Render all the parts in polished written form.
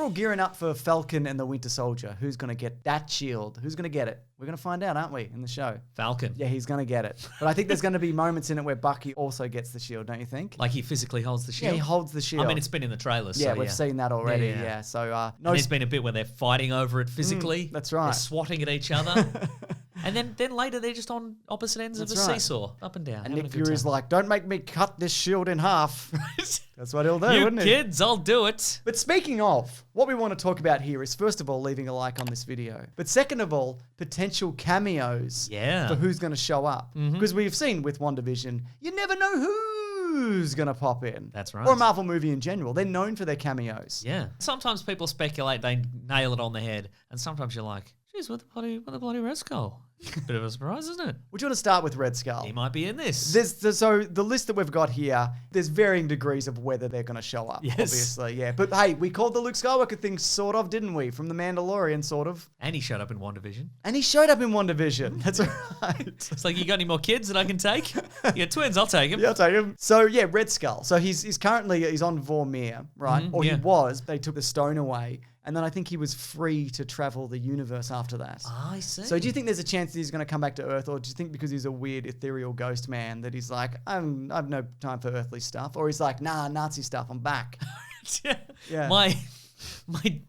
all gearing up for Falcon and the Winter Soldier. Who's going to get that shield? Who's going to get it? We're going to find out, aren't we, in the show? Falcon. Yeah, he's going to get it. But I think there's going to be moments in it where Bucky also gets the shield, don't you think? Like he physically holds the shield? Yeah, he holds the shield. I mean, it's been in the trailers. Yeah, so we've seen that already. Yeah. So, and there's been a bit where they're fighting over it physically. That's right. They're swatting at each other. And then later they're just on opposite ends of a seesaw, up and down. And Nick Fury's like, don't make me cut this shield in half. That's what he'll do, wouldn't he? Kids, I'll do it. But speaking of, what we want to talk about here is, first of all, leaving a like on this video. But second of all, potential cameos for who's going to show up. Because we've seen with WandaVision, you never know who's going to pop in. That's right. Or a Marvel movie in general. They're known for their cameos. Yeah. Sometimes people speculate they nail it on the head. And sometimes you're like, geez, what the bloody Red Skull? Bit of a surprise, isn't it? Would you want to start with Red Skull? He might be in this. So the list that we've got here, there's varying degrees of whether they're going to show up, obviously. Yeah, but hey, we called the Luke Skywalker thing sort of, didn't we? From The Mandalorian, sort of. And he showed up in WandaVision. That's right. It's like, you got any more kids that I can take? Yeah, twins, I'll take him. Yeah, I'll take him. So yeah, Red Skull. So he's currently on Vormir, right? Or he was. They took the stone away. And then I think he was free to travel the universe after that. I see. So do you think there's a chance that he's going to come back to Earth? Or do you think because he's a weird ethereal ghost man that he's like, I've no time for earthly stuff? Or he's like, nah, Nazi stuff, I'm back. Yeah.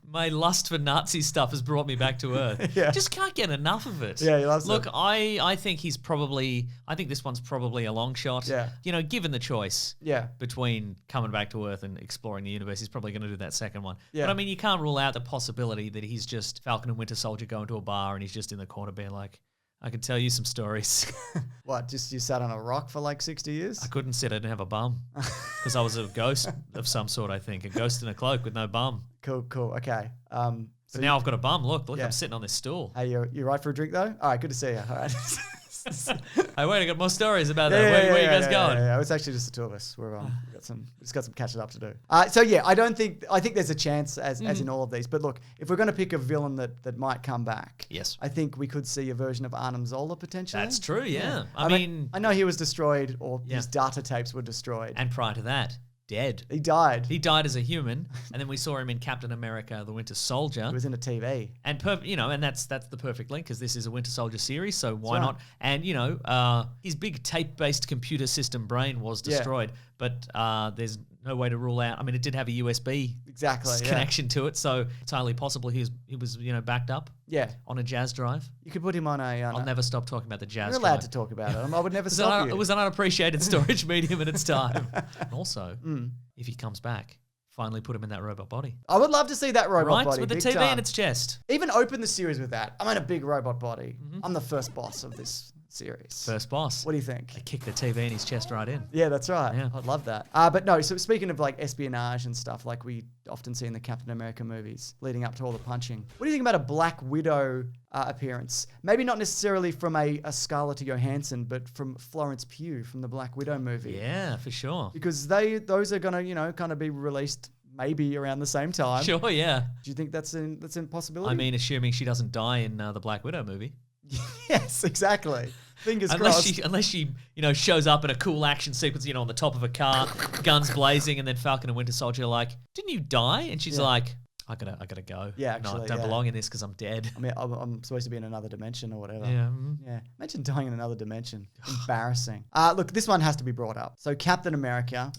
My lust for Nazi stuff has brought me back to Earth. Just can't get enough of it. Yeah, he loves it. Look, I think I think this one's probably a long shot. Yeah. You know, given the choice Yeah. between coming back to Earth and exploring the universe, he's probably going to do that second one. Yeah. But I mean, you can't rule out the possibility that he's just Falcon and Winter Soldier going to a bar and he's just in the corner being like, I can tell you some stories. What, just you sat on a rock for like 60 years? I couldn't sit, I didn't have a bum. Because I was a ghost of some sort, I think. A ghost in a cloak with no bum. Cool. Okay. So now I've got a bum. Look, I'm sitting on this stool. Hey, you right for a drink though? All right, good to see you. All right. Hey, wait, I got more stories about that. Where are you guys going? Yeah, it's actually just the two of us. We just got some catching up to do. So yeah, I think there's a chance as in all of these. But look, if we're going to pick a villain that might come back, yes, I think we could see a version of Arnhem Zola potentially. That's true. Yeah. I mean, I know he was destroyed, or his data tapes were destroyed, and prior to that, dead. He died. He died as a human, and then we saw him in Captain America: The Winter Soldier. He was in a TV, and and that's the perfect link because this is a Winter Soldier series, so why not? And his big tape-based computer system brain was destroyed, but there's no way to rule out. I mean, it did have a USB connection to it, so it's highly possible he was backed up. Yeah, on a jazz drive. You could put him on a. I'll never stop talking about the jazz. You're allowed to talk about it. I would never stop you. It was an unappreciated storage medium at its time. And also, if he comes back, finally put him in that robot body. I would love to see that robot body. With the TV in its chest. Even open the series with that. I'm in a big robot body. I'm the first boss of this series. First boss. What do you think? They kick the TV in his chest right in. Yeah, that's right. Yeah. I'd love that. But no, so speaking of like espionage and stuff like we often see in the Captain America movies leading up to all the punching, what do you think about a Black Widow appearance? Maybe not necessarily from a Scarlett Johansson, but from Florence Pugh from the Black Widow movie. Yeah, for sure. Because those are going to, kind of be released maybe around the same time. Sure, yeah. Do you think that's in possibility? I mean, assuming she doesn't die in the Black Widow movie. Yes, exactly. Fingers crossed. Unless she, shows up in a cool action sequence, on the top of a car, guns blazing, and then Falcon and Winter Soldier are like, "Didn't you die?" And she's like, "I gotta go. Yeah, actually, I don't belong in this because I'm dead." I mean, I'm supposed to be in another dimension or whatever. Yeah. Yeah. Imagine dying in another dimension. Embarrassing. Look, this one has to be brought up. So Captain America,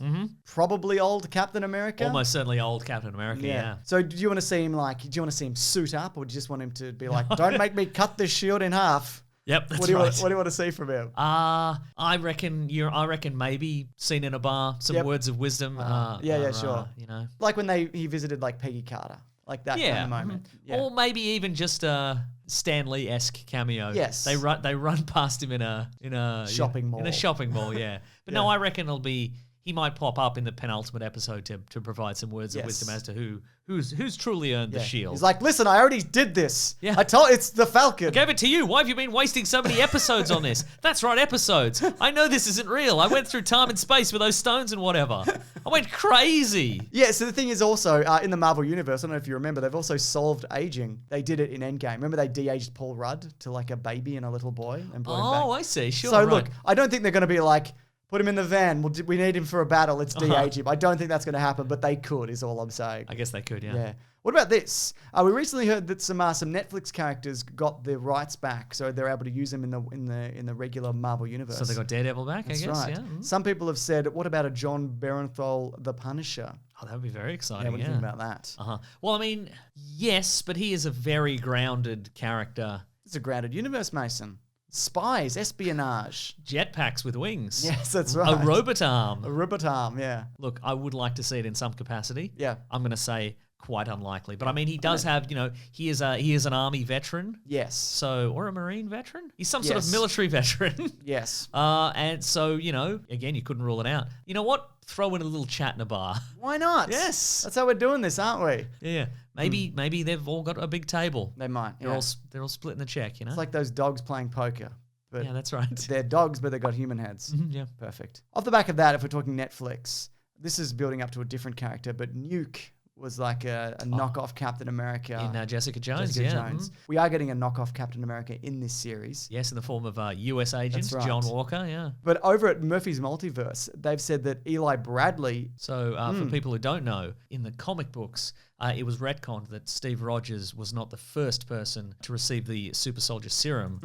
probably old Captain America. Almost certainly old Captain America. Yeah. So do you want to see him suit up, or do you just want him to be like, "Don't make me cut this shield in half"? Yep, that's what do you want to see from him? I reckon maybe seen in a bar, some words of wisdom. Sure. Like when he visited like Peggy Carter, like that kind of moment. Yeah. Or maybe even just a Stan Lee-esque cameo. Yes. They run past him in a shopping mall. In a shopping mall, yeah. But no, I reckon he might pop up in the penultimate episode to provide some words of wisdom as to who's truly earned the shield. He's like, listen, I already did this. Yeah. It's the Falcon. I gave it to you. Why have you been wasting so many episodes on this? That's right, episodes. I know this isn't real. I went through time and space with those stones and whatever. I went crazy. Yeah, so the thing is also, in the Marvel Universe, I don't know if you remember, they've also solved aging. They did it in Endgame. Remember they de-aged Paul Rudd to like a baby and a little boy and brought him back? I see. Sure, So look, I don't think they're going to be like, Put him in the van. We need him for a battle. Let's de-age him. I don't think that's going to happen, but they could, is all I'm saying. I guess they could, Yeah. What about this? We recently heard that some Netflix characters got their rights back, so they're able to use them in the regular Marvel universe. So they got Daredevil back, That's I guess. right. Yeah. Mm. Some people have said, what about a John Berenthol, the Punisher? Oh, that would be very exciting. What do you think about that? Well, I mean, yes, but he is a very grounded character. It's a grounded universe, Mason. Spies, espionage. Jetpacks with wings. Yes, that's right. A robot arm. A robot arm, yeah. Look, I would like to see it in some capacity. Yeah. I'm going to say quite unlikely. But I mean, he does have, he is an army veteran. Yes. So, or a Marine veteran? He's some sort of Yes. military veteran. Yes. And so, again, you couldn't rule it out. You know what? Throw in a little chat in a bar. Why not? Yes. That's how we're doing this, aren't we? Yeah. Maybe they've all got a big table. They might. They're all splitting the check, It's like those dogs playing poker. But yeah, that's right. they're dogs, but they've got human heads. Yeah. Perfect. Off the back of that, if we're talking Netflix, this is building up to a different character, but Nuke was like a knockoff Captain America. In Jessica Jones, Jessica yeah. Jones. We are getting a knockoff Captain America in this series. Yes, in the form of US agent That's right. John Walker, yeah. But over at Murphy's Multiverse, they've said that Eli Bradley... So for people who don't know, in the comic books, it was retconned that Steve Rogers was not the first person to receive the super soldier serum.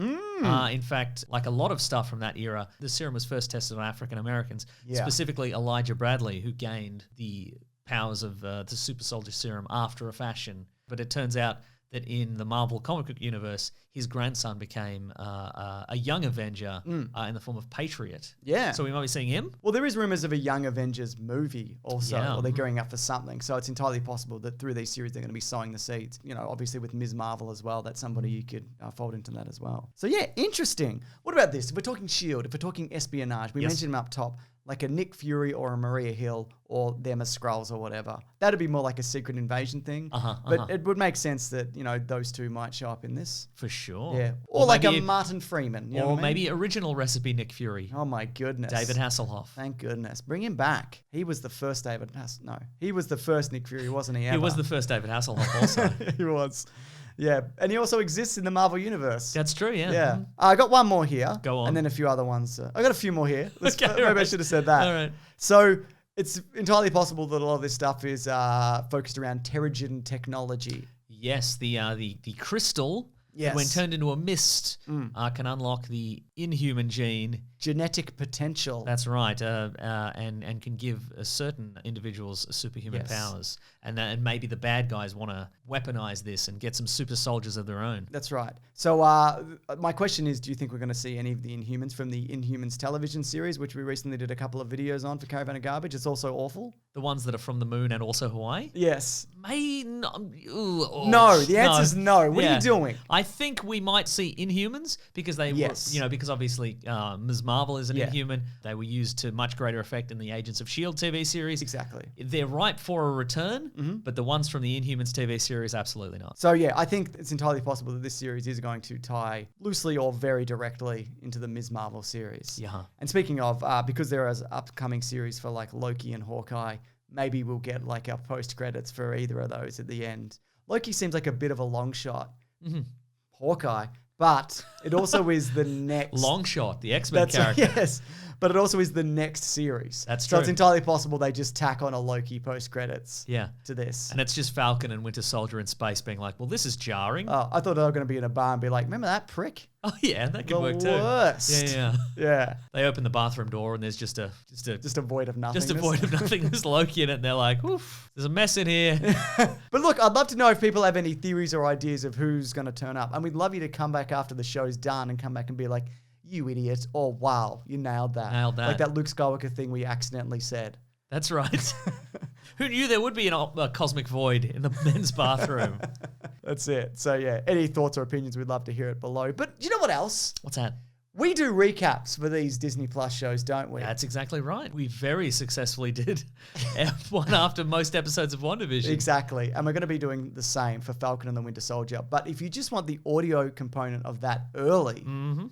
In fact, like a lot of stuff from that era, the serum was first tested on African Americans, specifically Elijah Bradley, who gained the powers of the super soldier serum after a fashion. But it turns out that in the Marvel comic book universe, his grandson became a young Avenger in the form of Patriot. Yeah. So we might be seeing him. Well, there is rumors of a Young Avengers movie also, Yeah. or they're gearing up for something. So it's entirely possible that through these series, they're going to be sowing the seeds. Obviously with Ms. Marvel as well, that's somebody you could fold into that as well. So yeah, interesting. What about this? If we're talking S.H.I.E.L.D., if we're talking espionage, we mentioned them up top, like a Nick Fury or a Maria Hill or them as Skrulls or whatever. That'd be more like a secret invasion thing. But it would make sense that, those two might show up in this. For sure. Yeah. Or like maybe a Martin Freeman. You know or what I mean? maybe original recipe Nick Fury. Oh my goodness. David Hasselhoff. Thank goodness. Bring him back. He was the first he was the first Nick Fury, wasn't he? He was the first David Hasselhoff also. He was. Yeah. And he also exists in the Marvel Universe. That's true, yeah. Yeah. I got one more here. Go on. And then a few other ones. I got a few more here. Okay, maybe right. I should have said that. All right. So it's entirely possible that a lot of this stuff is focused around Terrigen technology. Yes, the crystal, Yes. when turned into a mist, can unlock the inhuman gene. Genetic potential. That's right, and can give certain individuals superhuman Yes. powers. And maybe the bad guys want to weaponize this and get some super soldiers of their own. That's right. So my question is, do you think we're going to see any of the Inhumans from the Inhumans television series, which we recently did a couple of videos on for Caravan of Garbage? It's also awful. The ones that are from the moon and also Hawaii? Yes. May not. No, the answer's no. What are you doing? I think we might see Inhumans because they were, because obviously Ms. Marvel is an Inhuman. They were used to much greater effect in the Agents of S.H.I.E.L.D. TV series. Exactly. They're ripe for a return, but the ones from the Inhumans TV series, absolutely not. So yeah, I think it's entirely possible that this series is going to tie loosely or very directly into the Ms. Marvel series. Yeah. And speaking of, because there is upcoming series for like Loki and Hawkeye, maybe we'll get like our post credits for either of those at the end. Loki seems like a bit of a long shot. Hawkeye, but it also is the next Longshot, the X-Men character. Yes, but it also is the next series. That's so true. it's entirely possible they just tack on a Loki post credits. Yeah. To this. And it's just Falcon and Winter Soldier in space being like, well, this is jarring. Oh, I thought they were going to be in a bar and be like, remember that prick? Oh yeah, that could The work too. worst. Yeah. Yeah. They open the bathroom door and there's just a void of nothingness. just a void of nothing. There's Loki in it, and they're like, "Oof, there's a mess in here." But look, I'd love to know if people have any theories or ideas of who's going to turn up, and we'd love you to come back after the show's done and come back and be like, "You idiot!" or "Wow, you nailed that." Nailed that. Like that Luke Skywalker thing we accidentally said. That's right. Who knew there would be a cosmic void in the men's bathroom? That's it. So yeah, any thoughts or opinions, we'd love to hear it below. But you know what else? What's that? We do recaps for these Disney Plus shows, don't we? That's exactly right. We very successfully did one after most episodes of WandaVision. Exactly. And we're going to be doing the same for Falcon and the Winter Soldier. But if you just want the audio component of that early,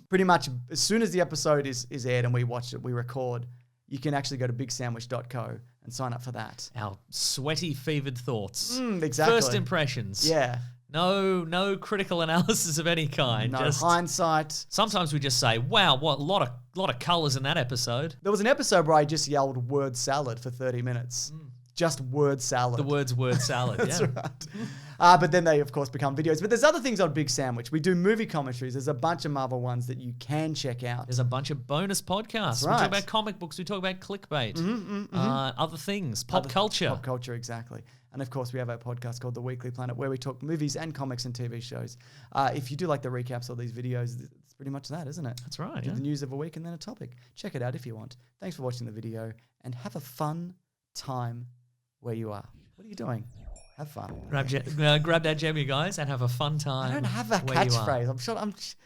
pretty much as soon as the episode is aired and we watch it, we record, you can actually go to bigsandwich.co and sign up for that. Our sweaty, fevered thoughts. Exactly. First impressions. Yeah. No critical analysis of any kind. No Just hindsight. sometimes we just say, "Wow, what a lot of colours in that episode." There was an episode where I just yelled word salad for 30 minutes. Just word salad. The words "word salad." That's yeah. right. But then they, of course, become videos. But there's other things on Big Sandwich. We do movie commentaries. There's a bunch of Marvel ones that you can check out. There's a bunch of bonus podcasts. right. We talk about comic books. We talk about clickbait. Other things. Pop culture. Pop culture, exactly. And of course, we have our podcast called The Weekly Planet, where we talk movies and comics and TV shows. If you do like the recaps of these videos, it's pretty much that, isn't it? That's right. Do Yeah. the news of a week and then a topic. Check it out if you want. Thanks for watching the video, and have a fun time where you are. What are you doing? Have fun. Grab that gem, you guys, and have a fun time. I don't have a where you are. catchphrase. I'm sure.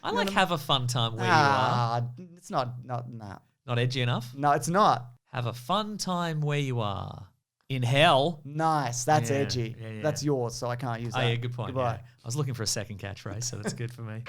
I like have a fun time where you are. It's not. Nah. Not edgy enough. No, it's not. Have a fun time where you are. In hell. Nice. That's Yeah, edgy. yeah. That's yours, so I can't use Oh that. yeah, good point. Goodbye. Yeah. I was looking for a second catchphrase, so that's good for me.